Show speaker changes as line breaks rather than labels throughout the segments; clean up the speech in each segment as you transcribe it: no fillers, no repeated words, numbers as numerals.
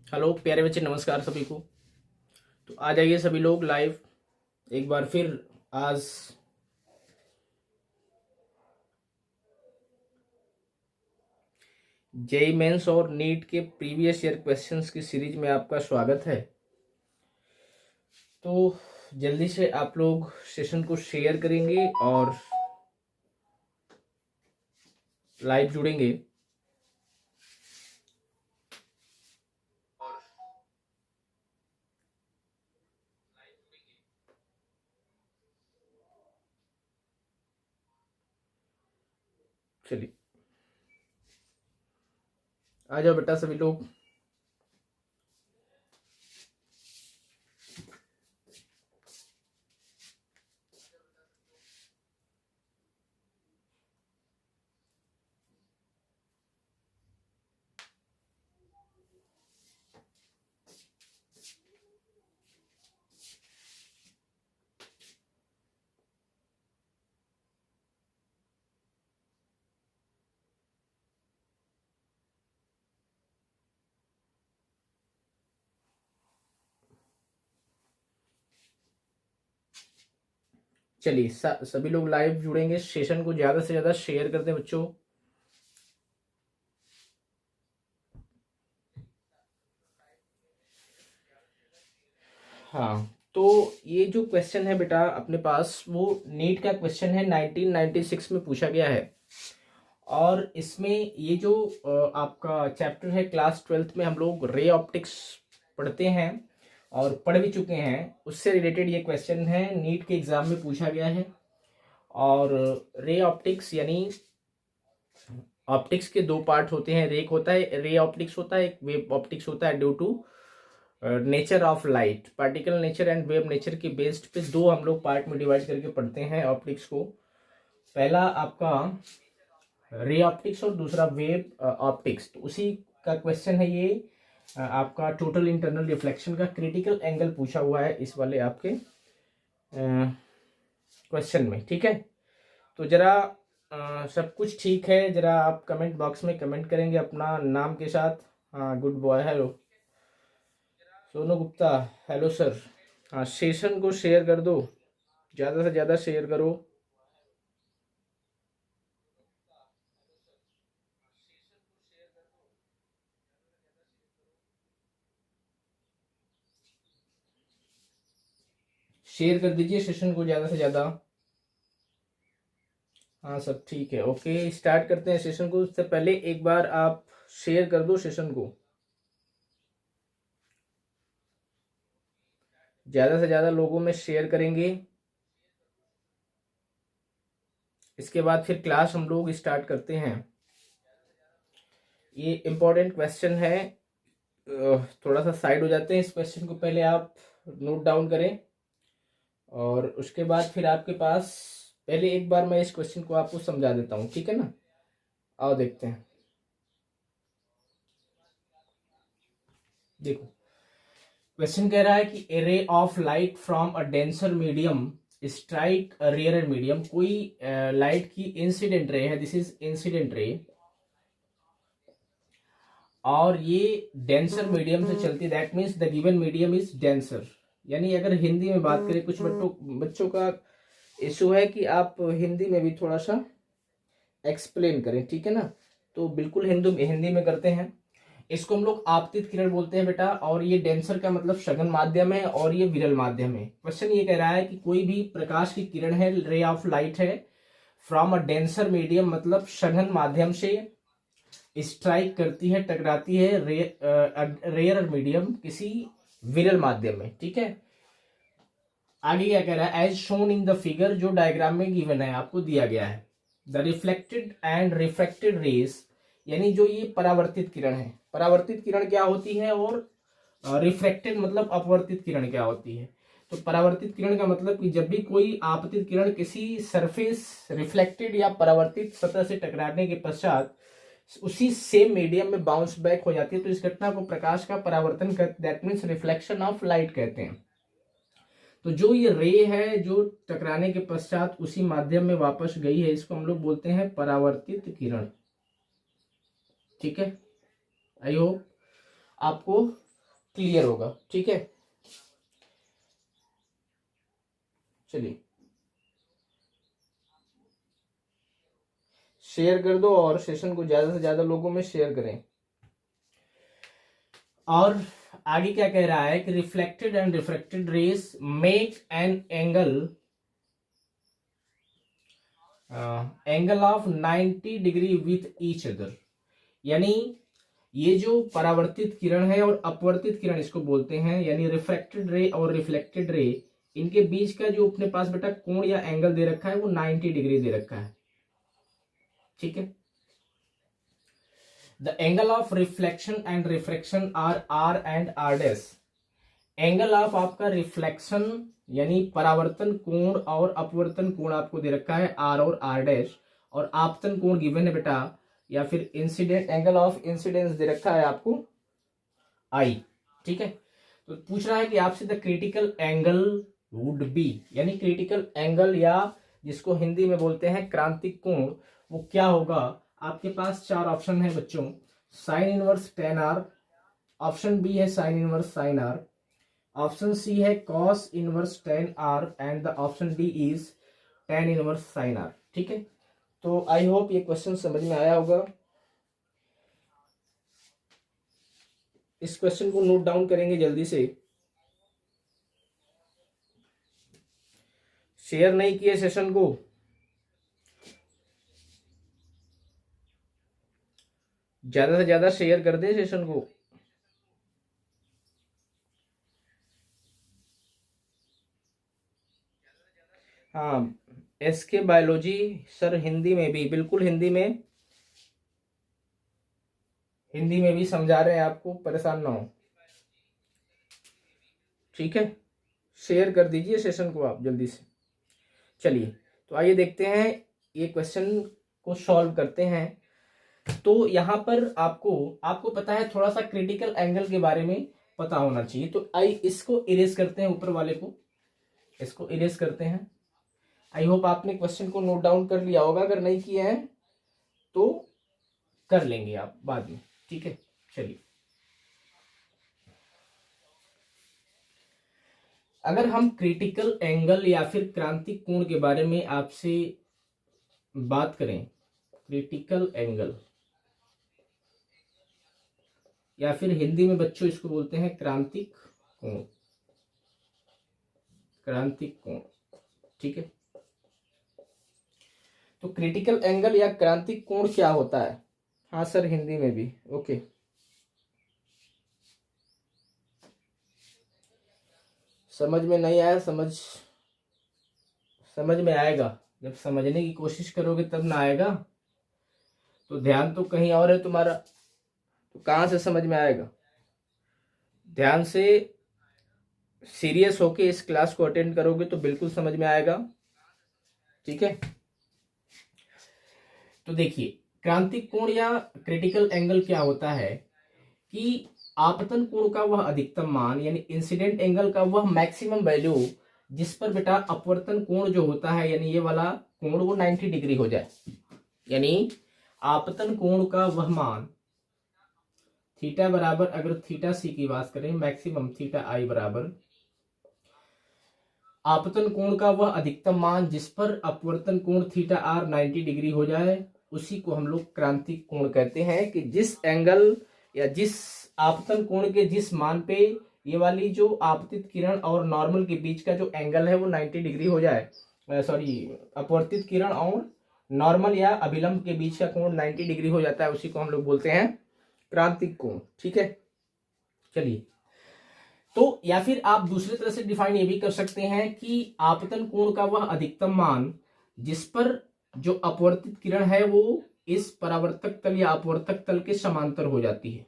Hello प्यारे बच्चे, नमस्कार सभी को। तो आ जाइए सभी लोग लाइव एक बार फिर। आज जेई मेंस और नीट के प्रीवियस ईयर क्वेश्चंस की सीरीज में आपका स्वागत है। तो जल्दी से आप लोग सेशन को शेयर करेंगे और लाइव जुड़ेंगे। चलिए आ जाओ बेटा सभी लोग। चलिए सभी लोग लाइव जुड़ेंगे। सेशन को ज्यादा से ज्यादा शेयर कर दें बच्चों। हाँ, तो ये जो क्वेश्चन है बेटा अपने पास, वो नीट का क्वेश्चन है, 1996 में पूछा गया है। और इसमें ये जो आपका चैप्टर है, क्लास 12th में हम लोग रे ऑप्टिक्स पढ़ते हैं और पढ़ भी चुके हैं। उससे रिलेटेड ये क्वेश्चन है, नीट के एग्जाम में पूछा गया है। और रे ऑप्टिक्स यानी ऑप्टिक्स के दो पार्ट होते हैं। रे होता है, रे ऑप्टिक्स होता है, एक वेव ऑप्टिक्स होता है। Due to nature of light, particle nature and wave nature के बेस्ड पे दो हम लोग पार्ट में डिवाइड करके पढ़ते हैं ऑप्टिक्स को। पहला आपका रे ऑप्टिक्स और दूसरा वेव ऑप्टिक्स। तो उसी का क्वेश्चन है ये। आपका टोटल इंटरनल रिफ्लेक्शन का क्रिटिकल एंगल पूछा हुआ है इस वाले आपके क्वेश्चन में। ठीक है, तो जरा सब कुछ ठीक है, जरा आप कमेंट बॉक्स में कमेंट करेंगे अपना नाम के साथ। हाँ, good boy, hello Sonu Gupta, hello sir. हाँ, सेशन को शेयर कर दो, ज़्यादा से ज़्यादा शेयर करो। शेयर कर दीजिए सेशन को ज़्यादा से ज़्यादा। हाँ सब ठीक है, ओके स्टार्ट करते हैं सेशन को। उससे पहले एक बार आप शेयर कर दो सेशन को, ज़्यादा से ज़्यादा लोगों में शेयर करेंगे। इसके बाद फिर क्लास हम लोग स्टार्ट करते हैं। ये इम्पोर्टेंट क्वेश्चन है, थोड़ा सा साइड हो जाते हैं। इस क्वेश्चन को पहले आप नोट डाउन करें और उसके बाद फिर आपके पास, पहले एक बार मैं इस क्वेश्चन को आपको समझा देता हूँ, ठीक है ना। आओ देखते हैं। देखो, क्वेश्चन कह रहा है कि a ray of light from a denser medium strike a rarer medium. कोई लाइट की इंसिडेंट रे है, दिस इज इंसिडेंट रे, और ये डेंसर मीडियम से चलती है। That means the given medium is denser. यानी अगर हिंदी में बात करें, कुछ बच्चों का इशू है कि आप हिंदी में भी थोड़ा सा एक्सप्लेन करें, ठीक है ना। तो बिल्कुल हिंदी में करते हैं। इसको हम लोग आपतित किरण बोलते हैं बेटा, और ये डेंसर का मतलब सघन माध्यम है और ये विरल माध्यम है। क्वेश्चन ये कह रहा है कि कोई भी प्रकाश की किरण है, रे ऑफ लाइट है, फ्रॉम अ डेंसर मीडियम मतलब सघन माध्यम से स्ट्राइक करती है, टकराती है रेयर मीडियम, किसी विरल माध्यम में। ठीक है, आगे क्या कह रहा है, as shown in the figure, जो डायग्राम में गिवन है, आपको दिया गया है। The reflected and refracted rays, यानी जो ये परावर्तित किरण है, परावर्तित किरण क्या होती है, और रिफ्रैक्टेड मतलब अपवर्तित किरण क्या होती है। तो परावर्तित किरण का मतलब कि जब भी कोई आपतित किरण किसी सरफेस, रिफ्लेक्टेड या परावर्तित सतह से टकराने के पश्चात उसी सेम मीडियम में बाउंस बैक हो जाती है, तो इस घटना को प्रकाश का परावर्तन कहते, that means reflection of light कहते हैं। तो जो ये रे है जो टकराने के पश्चात उसी माध्यम में वापस गई है, इसको हम लोग बोलते हैं परावर्तित किरण। ठीक है, आई होप आपको क्लियर होगा। ठीक है, चलिए शेयर कर दो और सेशन को ज्यादा से ज्यादा लोगों में शेयर करें। और आगे क्या कह रहा है कि reflected and refracted rays make an angle of 90 degree with each other. यानी ये जो परावर्तित किरण है और अपवर्तित किरण इसको बोलते हैं, यानी रिफ्रैक्टेड रे और रिफ्लेक्टेड रे, इनके बीच का जो अपने पास बेटा कोण या एंगल दे रखा है वो 90 डिग्री दे रखा है। ठीक है, the angle of reflection and refraction are r and r dash. Angle of आपका रिफ्लेक्शन यानी परावर्तन कोण और अपवर्तन कोण आपको दे रखा है आर और आर डैश, और आपतन कोण गिवन है बेटा, या फिर इंसिडेंट एंगल ऑफ इंसिडेंस दे रखा है आपको आई। ठीक है, तो पूछ रहा है कि आपसे the critical angle would be, यानी क्रिटिकल एंगल या जिसको हिंदी में बोलते हैं क्रांतिक कोण, वो क्या होगा। आपके पास चार ऑप्शन है बच्चों, sine inverse tan R, option B है sine inverse sine R, option C है cos inverse tan R, and the option D is tan inverse sine R. ठीक है, तो आई होप ये क्वेश्चन समझ में आया होगा। इस क्वेश्चन को नोट डाउन करेंगे जल्दी से। शेयर नहीं किए सेशन को, ज्यादा से ज्यादा शेयर कर दे सेशन को। हाँ, एसके बायोलॉजी सर हिंदी में भी, बिल्कुल हिंदी में, हिंदी में भी समझा रहे हैं आपको, परेशान ना हो। ठीक है, शेयर कर दीजिए सेशन को आप जल्दी से। चलिए तो आइए देखते हैं ये क्वेश्चन को सॉल्व करते हैं। तो यहाँ पर आपको आपको पता है थोड़ा सा क्रिटिकल एंगल के बारे में पता होना चाहिए। तो आई इसको इरेज करते हैं, ऊपर वाले को इसको इरेज करते हैं। आई होप आपने क्वेश्चन को नोट डाउन कर लिया होगा, अगर नहीं किया है तो कर लेंगे आप बाद में। ठीक है, चलिए अगर हम क्रिटिकल एंगल या फिर क्रांतिक कोण के बारे में आपसे बात करें, क्रिटिकल एंगल या फिर हिंदी में बच्चों इसको बोलते हैं क्रांतिक कोण, क्रांतिक कोण। ठीक है, तो क्रिटिकल एंगल या क्रांतिक कोण क्या होता है। हाँ सर हिंदी में भी, ओके। समझ में नहीं आया, समझ में आएगा, जब समझने की कोशिश करोगे तब ना आएगा। तो ध्यान तो कहीं और है तुम्हारा, तो कहां से समझ में आएगा। ध्यान से सीरियस होके इस क्लास को अटेंड करोगे तो बिल्कुल समझ में आएगा। ठीक है, तो देखिए क्रांतिक कोण या क्रिटिकल एंगल क्या होता है कि आपतन कोण का वह अधिकतम मान, यानी इंसिडेंट एंगल का वह मैक्सिमम वैल्यू जिस पर बेटा अपवर्तन कोण जो होता है, यानी ये वाला कोण वो 90 डिग्री हो जाए। यानी आपतन कोण का वह मान थीटा बराबर, अगर थीटा सी की बात करें, मैक्सिमम थीटा आई बराबर आपतन कोण का वह अधिकतम मान जिस पर अपवर्तन कोण थीटा आर 90 डिग्री हो जाए, उसी को हम लोग क्रांतिक कोण कहते हैं। कि जिस एंगल या जिस आपतन कोण के जिस मान पे ये वाली जो आपतित किरण और नॉर्मल के बीच का जो एंगल है वो 90 डिग्री हो जाए, सॉरी अपवर्तित किरण और नॉर्मल या अभिलंब के बीच का कोण 90 डिग्री हो जाता है, उसी को हम लोग बोलते हैं क्रांतिक कोण। ठीक है, चलिए तो या फिर आप दूसरी तरह से डिफाइन ये भी कर सकते हैं कि आपतन कोण का वह अधिकतम मान जिस पर जो अपवर्तित किरण है वो इस परावर्तक तल या अपवर्तक तल के समांतर हो जाती है।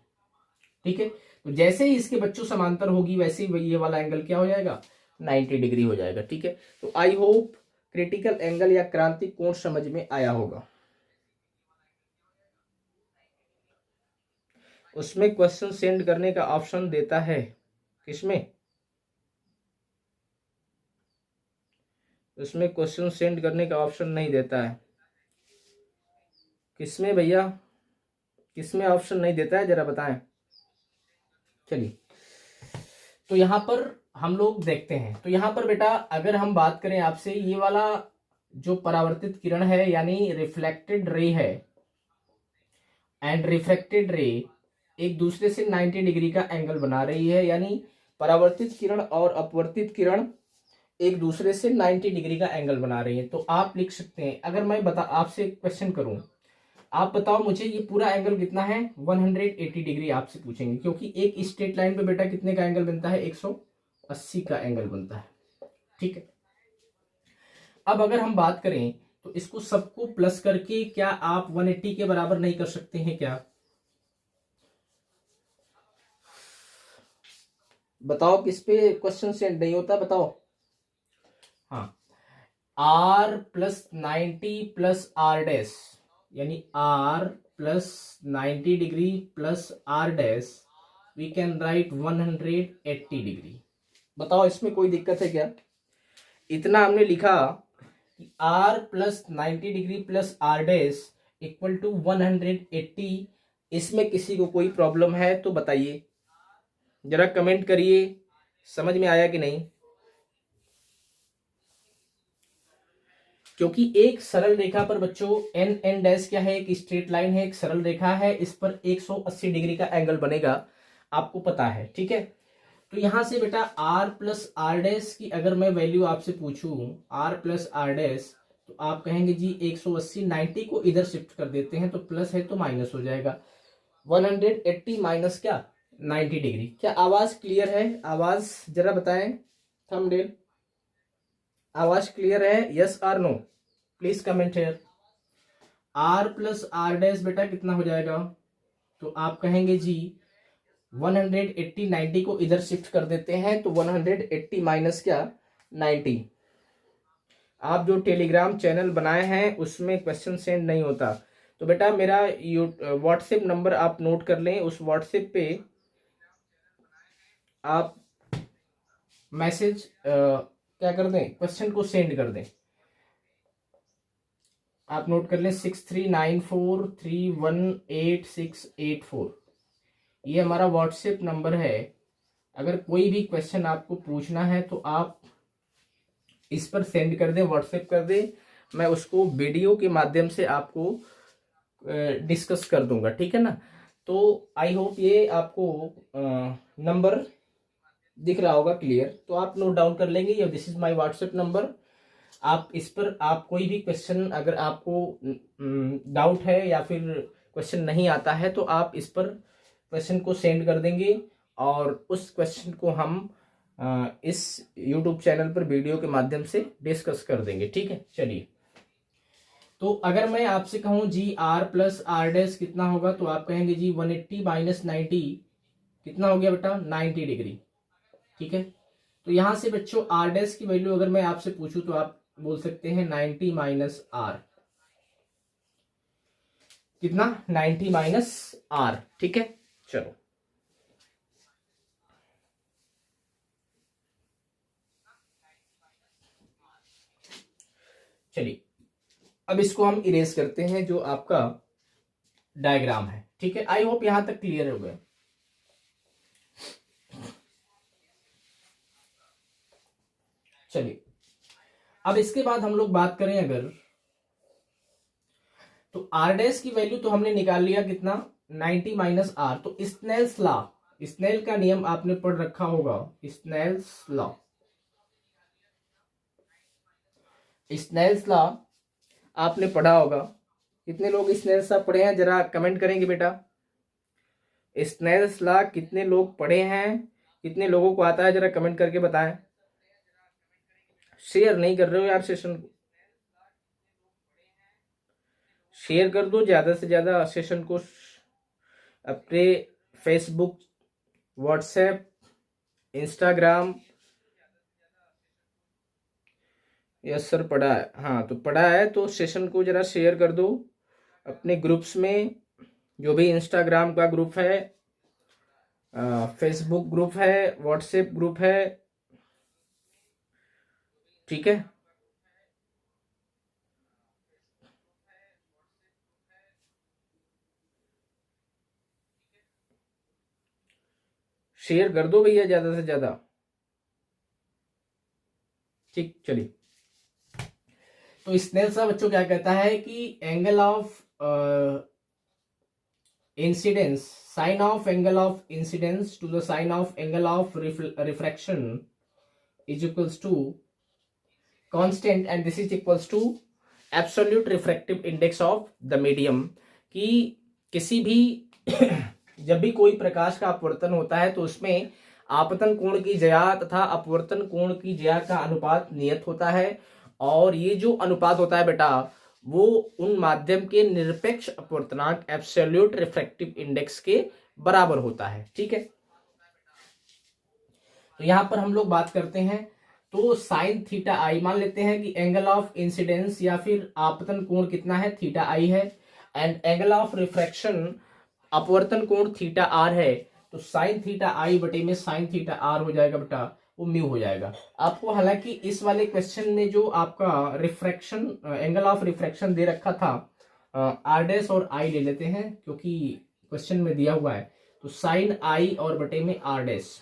ठीक है, तो जैसे ही इसके बच्चों समांतर होगी वैसे ही ये वाला एंगल क्या हो जाएगा, 90 डिग्री हो जाएगा। ठीक है, तो आई होप क्रिटिकल एंगल या क्रांतिक कोण समझ में आया होगा। उसमें क्वेश्चन सेंड करने का ऑप्शन देता है, किसमें, उसमें क्वेश्चन सेंड करने का ऑप्शन नहीं देता है। किसमें भैया, किसमें ऑप्शन नहीं देता है, जरा बताएं। चलिए तो यहाँ पर हम लोग देखते हैं, तो यहाँ पर बेटा अगर हम बात करें आपसे, ये वाला जो परावर्तित किरण है यानी रिफ्लेक्टेड रे है एंड रिफ्रैक्टेड रे एक दूसरे से 90 डिग्री का एंगल बना रही है, यानी परावर्तित किरण और अपवर्तित किरण एक दूसरे से 90 डिग्री का एंगल बना रही है। तो आप लिख सकते हैं, अगर मैं आपसे एक क्वेश्चन करूं, आप बताओ मुझे ये पूरा एंगल कितना है, 180 डिग्री आपसे पूछेंगे, क्योंकि एक स्ट्रेट लाइन पे बेटा कितने का एंगल बनता है, 180 का एंगल बनता है। ठीक है, अब अगर हम बात करें तो इसको सबको प्लस करके क्या आप 180 के बराबर नहीं कर सकते हैं क्या? बताओ किस पे क्वेश्चन सेंड नहीं होता, बताओ। हाँ, R plus 90 plus are dash, यानी R plus 90 degree plus are dash, we can write 180 degree. बताओ इसमें कोई दिक्कत है क्या? इतना हमने लिखा कि r plus 90 degree plus are dash equal to 180, इसमें किसी को कोई प्रॉब्लम है तो बताइए, जरा कमेंट करिए, समझ में आया कि नहीं? क्योंकि एक सरल रेखा पर बच्चों एन एन डैश क्या है, एक स्ट्रेट लाइन है, एक सरल रेखा है, इस पर 180 डिग्री का एंगल बनेगा, आपको पता है। ठीक है, तो यहां से बेटा आर प्लस आर डैश की अगर मैं वैल्यू आपसे पूछूं, आर प्लस आर डैश, तो आप कहेंगे जी 180, 90 को इधर शिफ्ट कर देते हैं तो प्लस है तो माइनस हो जाएगा, 180 माइनस क्या, 90 डिग्री। क्या आवाज क्लियर है? आवाज जरा बताएं, थंबनेल आवाज क्लियर है, यस और no, please comment here. R plus are dash बेटा कितना हो जाएगा, तो आप कहेंगे जी 180, 90 को इधर शिफ्ट कर देते हैं तो 180 माइनस क्या, 90। आप जो टेलीग्राम चैनल बनाए हैं उसमें क्वेश्चन सेंड नहीं होता, तो बेटा मेरा व्हाट्सएप नंबर आप नोट कर लें, उस व्हाट्सएप पे आप मैसेज क्या कर दें, क्वेश्चन को सेंड कर दें। आप नोट कर लें 6394318684, ये हमारा व्हाट्सएप नंबर है। अगर कोई भी क्वेश्चन आपको पूछना है तो आप इस पर सेंड कर दें, व्हाट्सएप कर दें, मैं उसको वीडियो के माध्यम से आपको डिस्कस कर दूंगा, ठीक है ना। तो आई होप ये आपको नंबर दिख रहा होगा क्लियर, तो आप नोट डाउन कर लेंगे, ये this is my WhatsApp number. आप इस पर आप कोई भी क्वेश्चन अगर आपको डाउट है या फिर क्वेश्चन नहीं आता है तो आप इस पर क्वेश्चन को सेंड कर देंगे और उस क्वेश्चन को हम इस YouTube चैनल पर वीडियो के माध्यम से डिस्कस कर देंगे, ठीक है। चलिए, तो अगर मैं आपसे कहूं जी आर प्लस आर डैश कितना होगा, तो आप कहेंगे जी 180 माइनस 90 कितना हो गया बेटा, 90 डिग्री, ठीक है। तो यहां से बच्चों आर डैश की वैल्यू अगर मैं आपसे पूछूं तो आप बोल सकते हैं 90 माइनस आर, कितना, 90 माइनस आर, ठीक है। चलो, चलिए अब इसको हम इरेज करते हैं जो आपका डायग्राम है, ठीक है। आई होप यहां तक क्लियर हो गया। चलिए, अब इसके बाद हम लोग बात करें अगर, तो आर डैश की वैल्यू तो हमने निकाल लिया कितना, 90 माइनस आर। तो स्नेल्स लॉ, स्नेल का नियम आपने पढ़ रखा होगा, स्नेल्स लॉ, स्नेल्स लॉ आपने पढ़ा होगा। कितने लोग स्नेल्स लॉ पढ़े हैं, जरा कमेंट करेंगे बेटा, स्नेल्स लॉ कितने लोग पढ़े हैं, कितने लोगों को आता है, जरा कमेंट करके बताएं। शेयर नहीं कर रहे हो यार सेशन को, शेयर कर दो ज्यादा से ज्यादा सेशन को अपने Facebook, WhatsApp, Instagram. Yes sir पढ़ा है, हाँ तो पढ़ा है तो सेशन को जरा शेयर कर दो अपने ग्रुप्स में, जो भी इंस्टाग्राम का ग्रुप है, फेसबुक ग्रुप है, व्हाट्सएप ग्रुप है, ठीक है। शेयर कर दो भैया ज्यादा से ज्यादा। ठीक, चलिए। तो स्नेल सा बच्चों क्या कहता है कि angle of incidence, sine of angle of incidence to the sine of angle of refraction is equals to constant and this is equals to absolute refractive index of the medium. कि किसी भी जब भी कोई प्रकाश का अपवर्तन होता है तो उसमें आपतन कोण की ज्या तथा अपवर्तन कोण की ज्या का अनुपात नियत होता है, और ये जो अनुपात होता है बेटा वो उन माध्यम के निरपेक्ष अपवर्तनांक एब्सोल्यूट रिफ्रैक्टिव इंडेक्स के बराबर होता है। ठीक है, तो यहां पर हम लोग बात करते हैं तो साइन थीटा आई, मान लेते हैं कि एंगल ऑफ इंसिडेंस या फिर आपतन कोण कितना है, थीटा आई है, एंड एंगल ऑफ रिफ्रैक्शन अपवर्तन कोण थीटा आर है। तो साइन थीटा आई बटे में साइन थीटा आर हो जाएगा बेटा, वो म्यू हो जाएगा आपको। हालांकि इस वाले क्वेश्चन में जो आपका refraction angle of refraction they रखा था, आर डैश और आई ले लेते हैं क्योंकि क्वेश्चन में दिया हुआ है। तो साइन आई और बटे में r dash,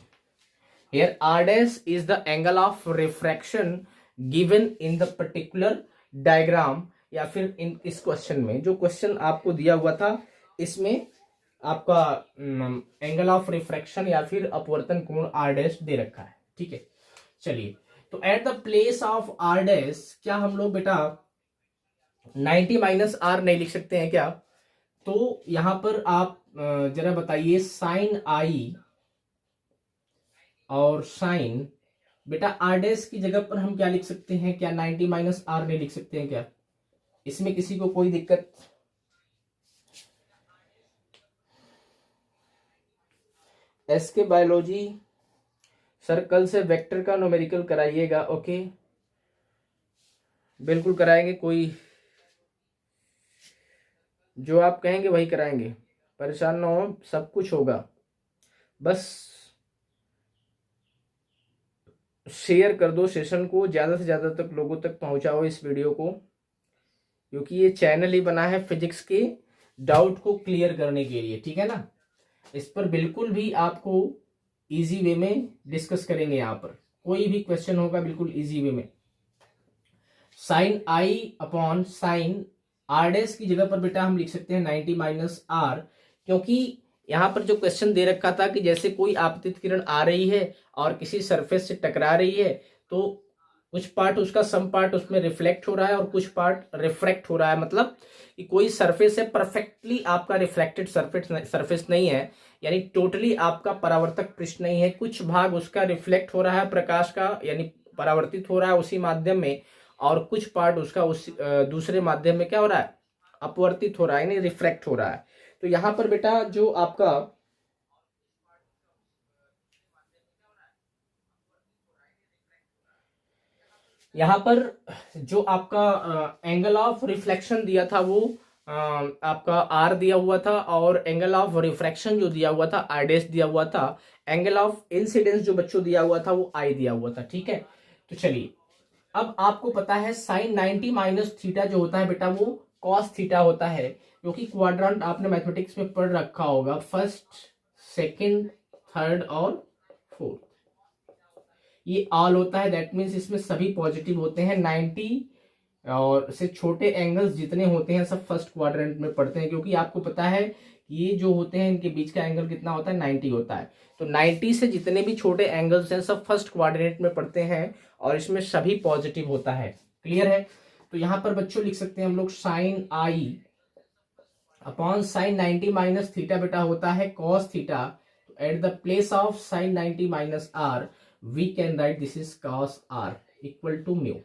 here r dash is the angle of refraction given in the particular diagram, या फिर इन इस क्वेश्चन में जो क्वेश्चन आपको दिया हुआ था इसमें आपका एंगल ऑफ रिफ्रैक्शन या फिर अपवर्तन कोण r डैश दे रखा है। ठीक है, चलिए। तो eight the place of r dash क्या हम लोग बेटा 90 माइनस आर नहीं लिख सकते हैं क्या? तो यहां पर आप जरा बताइए, साइन आई और साइन बेटा आर डैश की जगह पर हम क्या लिख सकते हैं? क्या 90 माइनस आर नहीं लिख सकते हैं क्या? इसमें किसी को कोई दिक्कत? एस के बायोलॉजी सर कल से वेक्टर का न्यूमेरिकल कराइएगा। ओके, बिल्कुल कराएंगे, कोई जो आप कहेंगे वही कराएंगे, परेशान ना हो, सब कुछ होगा। बस शेयर कर दो सेशन को, ज़्यादा से ज़्यादा तक लोगों तक पहुंचाओ इस वीडियो को, क्योंकि ये चैनल ही बना है फिजिक्स के डाउट को क्लियर करने के लिए। ठीक है ना, इस पर बिल्कुल भी आपको इजी वे में डिस्कस करेंगे। यहाँ पर कोई भी क्वेश्चन होगा बिल्कुल इजी वे में। Sine i upon sine r dash की जगह पर बेटा हम लिख सकते हैं 90 माइनस आर, क्योंकि यहाँ पर जो क्वेश्चन दे रखा था कि जैसे कोई आपतित किरण आ रही है और किसी सरफेस से टकरा रही है तो कुछ पार्ट उसका सम पार्ट उसमें रिफ्लेक्ट हो रहा है और कुछ पार्ट रिफ्रैक्ट हो रहा है। मतलब कि कोई सरफेस है परफेक्टली आपका रिफ्लेक्टेड सरफेस नहीं है, यानी टोटली आपका परावर्तक पृष्ठ नहीं है, कुछ भाग उसका रिफ्लेक्ट हो रहा है प्रकाश का, यानी परावर्तित हो रहा है उसी माध्यम में, और कुछ पार्ट उसका उस दूसरे माध्यम में क्या हो रहा है, अपवर्तित हो रहा है, यानी रिफ्रैक्ट हो रहा है। तो यहां पर बेटा जो आपका यहां पर जो आपका एंगल ऑफ रिफ्लेक्शन दिया था वो आपका आर दिया हुआ था, और एंगल ऑफ रिफ्रैक्शन जो दिया हुआ था आर डैश दिया हुआ था, एंगल ऑफ इंसिडेंस जो बच्चों दिया हुआ था वो आई दिया हुआ था। ठीक है, तो चलिए, अब आपको पता है साइन 90 माइनस थीटा जो होता है बेटा वो कॉस थीटा होता है, क्योंकि क्वाड्रेंट आपने मैथमेटिक्स में पढ़ रखा होगा, फर्स्ट, सेकंड, थर्ड और फोर्थ, ये ऑल होता है। दैट मीन्स इसमें सभी पॉजिटिव होते हैं। 90 और से छोटे एंगल्स जितने होते हैं सब फर्स्ट क्वाड्रेंट में पड़ते हैं, क्योंकि आपको पता है ये जो होते हैं इनके बीच का एंगल कितना होता है, 90 होता है। तो 90 से जितने भी छोटे एंगल्स हैं सब फर्स्ट क्वाड्रेंट में पड़ते हैं और इसमें सभी पॉजिटिव होता है। क्लियर है? तो यहां पर बच्चों लिख सकते हैं हम लोग sine i upon sine 90 minus theta बेटा होता है cos theta. At the place of sine 90 minus r we can write this is cos r equal to mu.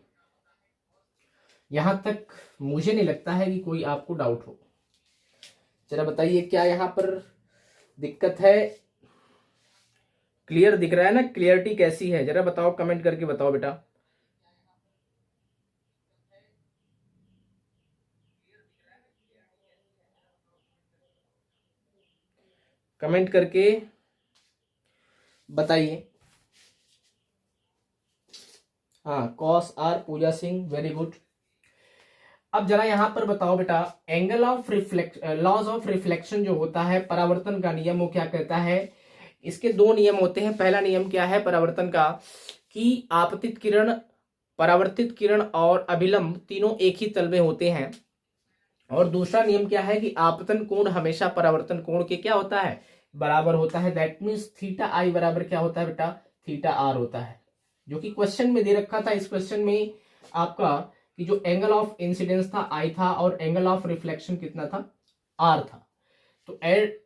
यहां तक मुझे नहीं लगता है कि कोई आपको डाउट हो। जरा बताइए क्या यहां पर दिक्कत है? क्लियर दिख रहा है ना? क्लियरिटी कैसी है जरा बताओ, कमेंट करके बताओ बेटा। कमेंट करके बताइए। हाँ, cos r, Puja Singh, very good. अब जरा यहां पर बताओ बेटा, angle of laws of reflection जो होता है, परावर्तन का नियम वो क्या कहता है इसके दो नियम होते हैं। पहला नियम क्या है परावर्तन का, कि परावर्तित किरण और अभिलंब तीनों एक ही तल में होते हैं। और दूसरा नियम क्या है कि आपतन कोण हमेशा परावर्तन कोण के क्या होता है, बराबर होता है। दैट मीन्स थीटा आई बराबर क्या होता है बेटा, थीटा आर होता है, जो कि क्वेश्चन में दे रखा था। इस क्वेश्चन में आपका कि जो एंगल ऑफ इंसिडेंस था आई था और एंगल ऑफ रिफ्लेक्शन कितना था, आर था। तो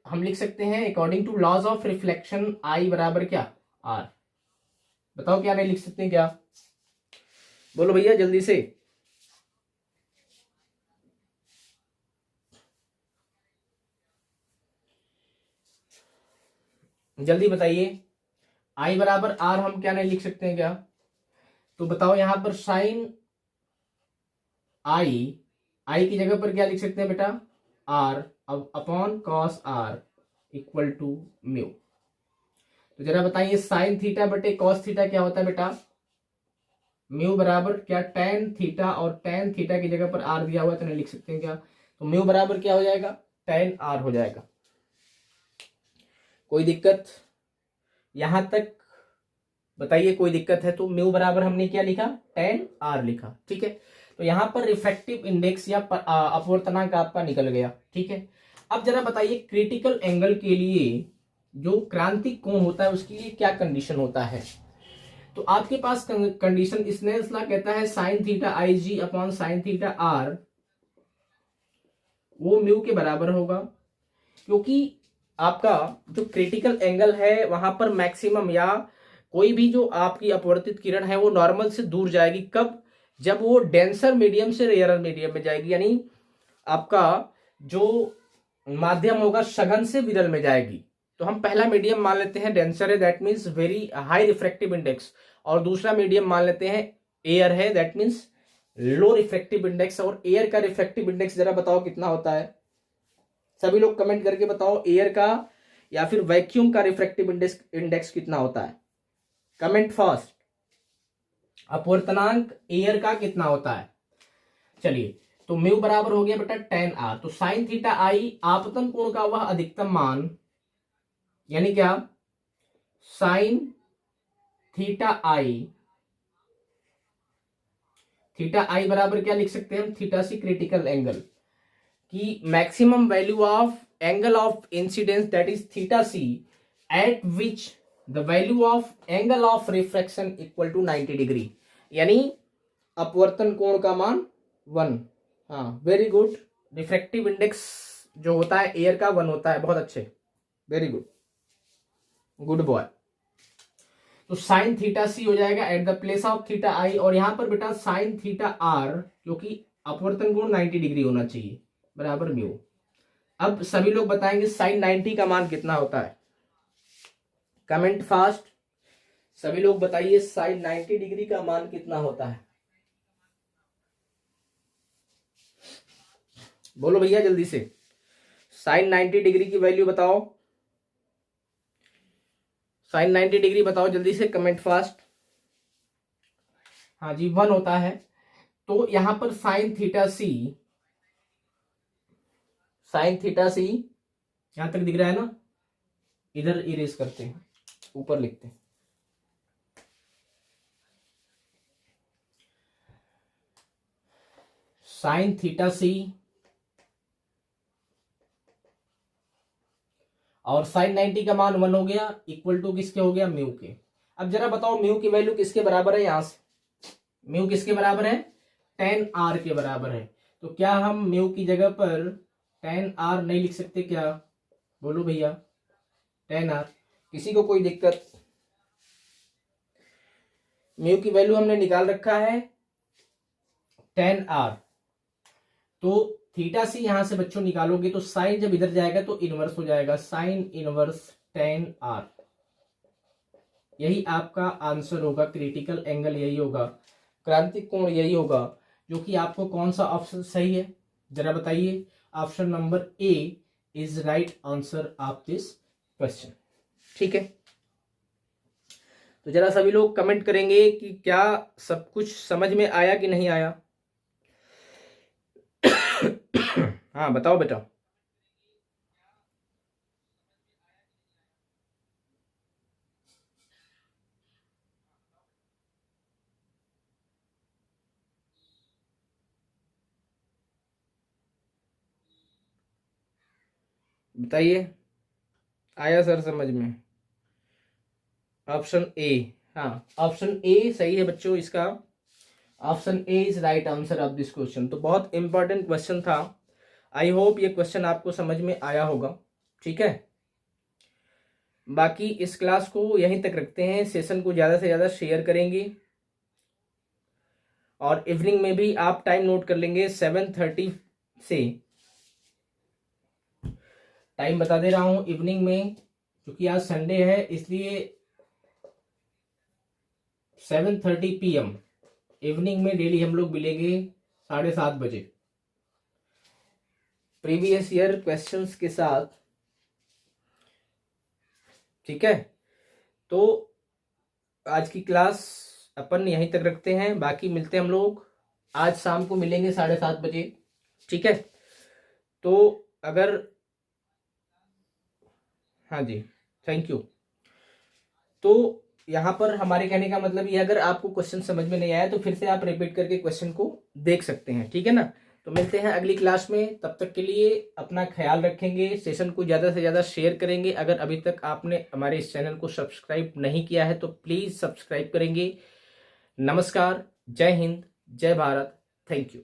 हम लिख सकते हैं according to laws of reflection i बराबर क्या, आर। बताओ क्या नहीं लिख सकते हैं क्या, बोलो भैया जल्दी से। जल्दी बताइए। आई बराबर आर हम क्या नहीं लिख सकते हैं क्या, तो बताओ यहां पर साइन आई की जगह पर क्या लिख सकते हैं बेटा, आर, अब upon cos r equal to mu. तो जरा बताइए साइन थीटा बटे कॉस थीटा क्या होता है बेटा, म्यू बराबर क्या, टेन थीटा, और टेन थीटा की जगह पर आर दिया हुआ है तो नहीं लिख सकते हैं क्या, तो म्यू बराबर क्या हो जाएगा, टेन आर हो जाएगा। कोई दिक्कत यहां तक बताइए, कोई दिक्कत है तो म्यू बराबर हमने क्या लिखा, टेन आर लिखा, ठीक है। तो यहां पर रिफ्रैक्टिव इंडेक्स या अपवर्तनांक आपका निकल गया, ठीक है। अब जरा बताइए क्रिटिकल एंगल के लिए जो क्रांतिक कोण होता है उसके लिए क्या कंडीशन होता है। तो आपके पास कंडीशन स्नेल्स लॉ कहता है साइन थीटा आई जी अपॉन साइन थीटा आर वो म्यू के बराबर होगा, क्योंकि आपका जो क्रिटिकल एंगल है वहां पर मैक्सिमम या कोई भी जो आपकी अपवर्तित किरण है वो नॉर्मल से दूर जाएगी, कब, जब वो डेंसर मीडियम से रेयर मीडियम में जाएगी, यानी आपका जो माध्यम होगा सघन से विरल में जाएगी। तो हम पहला मीडियम मान लेते हैं डेंसर है, that means very high refractive index, और दूसरा मीडियम मान लेते हैं एयर है, that means low refractive index. और एयर का रिफ्रैक्टिव इंडेक्स जरा बताओ कितना होता है, सभी लोग कमेंट करके बताओ एयर का या फिर वैक्यूम का रिफ्रैक्टिव इंडेक्स कितना होता है, कमेंट फास्ट। अपवर्तनांक एयर का कितना होता है, चलिए तो म्यू बराबर हो गया बेटा टेन आर। तो साइन थीटा आई आपतन कोण का वह अधिकतम मान, यानी क्या, साइन थीटा आई बराबर क्या लिख सकते हैं हम, थीटा सी क्रिटिकल एंगल की maximum value of angle of incidence that is theta c at which the value of angle of refraction equal to 90 degree, यानी अपवर्तन कोण का मान 1। हाँ वेरी गुड, रिफ्रैक्टिव इंडेक्स जो होता है एयर का 1 होता है, बहुत अच्छे, वेरी गुड, गुड बॉय। तो साइन थीटा सी हो जाएगा at the place of theta I, और यहां पर बेटा साइन थीटा आर क्योंकि अपवर्तन कोण 90 डिग्री होना चाहिए बराबर म्यू। अब सभी लोग बताएंगे साइन 90 का मान कितना होता है, कमेंट फास्ट, सभी लोग बताइए साइन 90 डिग्री का मान कितना होता है, बोलो भैया जल्दी से, साइन 90 डिग्री की वैल्यू बताओ, साइन 90 डिग्री बताओ जल्दी से, कमेंट फास्ट। हाँ जी 1 होता है। तो यहां पर साइन थीटा सी यहां तक दिख रहा है ना, इधर इरेज करते हैं, ऊपर लिखते हैं, साइन थीटा सी और साइन 90 का मान 1 हो गया, इक्वल टू किसके हो गया, म्यू के। अब जरा बताओ म्यू की वैल्यू किसके बराबर है, यहां से म्यू किसके बराबर है, टेन आर के बराबर है। तो क्या हम म्यू की जगह पर टेन आर नहीं लिख सकते क्या, बोलो भैया, टेन आर, किसी को कोई दिक्कत, म्यू की वैल्यू हमने निकाल रखा है टेन आर। तो थीटा सी यहां से बच्चों निकालोगे तो साइन जब इधर जाएगा तो इनवर्स हो जाएगा, साइन इनवर्स टेन आर, यही आपका आंसर होगा, क्रिटिकल एंगल यही होगा, क्रांतिक कोण यही होगा। जो कि आपको कौन सा ऑप्शन सही है जरा बताइए, option number A is right answer of this question, ठीक है। तो जरा सभी लोग कमेंट करेंगे कि क्या सब कुछ समझ में आया कि नहीं आया। हाँ बताओ बेटा, बताइए, आया सर समझ में? ऑप्शन ए, हाँ ऑप्शन ए सही है बच्चों इसका। Option A is right answer of this question. तो बहुत इंपॉर्टेंट क्वेश्चन था। आई होप ये क्वेश्चन आपको समझ में आया होगा। ठीक है, बाकी इस क्लास को यहीं तक रखते हैं। सेशन को ज़्यादा से ज़्यादा शेयर करेंगे और इवनिंग में भी आप टाइम नोट कर लेंगे 7:30 से। टाइम बता दे रहा हूं इवनिंग में, क्योंकि आज संडे है इसलिए 7:30 PM इवनिंग में डेली हम लोग मिलेंगे 7:30 बजे प्रीवियस ईयर क्वेश्चंस के साथ। ठीक है, तो आज की क्लास अपन यहीं तक रखते हैं। बाकी मिलते हैं हम लोग आज शाम को, मिलेंगे 7:30 बजे। ठीक है, तो अगर, हाँ जी थैंक यू। तो यहाँ पर हमारे कहने का मतलब ये, अगर आपको क्वेश्चन समझ में नहीं आया तो फिर से आप रिपीट करके क्वेश्चन को देख सकते हैं। ठीक है ना, तो मिलते हैं अगली क्लास में। तब तक के लिए अपना ख्याल रखेंगे, सेशन को ज़्यादा से ज़्यादा शेयर करेंगे। अगर अभी तक आपने हमारे इस चैनल को सब्सक्राइब नहीं किया है तो प्लीज़ सब्सक्राइब करेंगे। नमस्कार, जय हिंद, जय भारत, थैंक यू।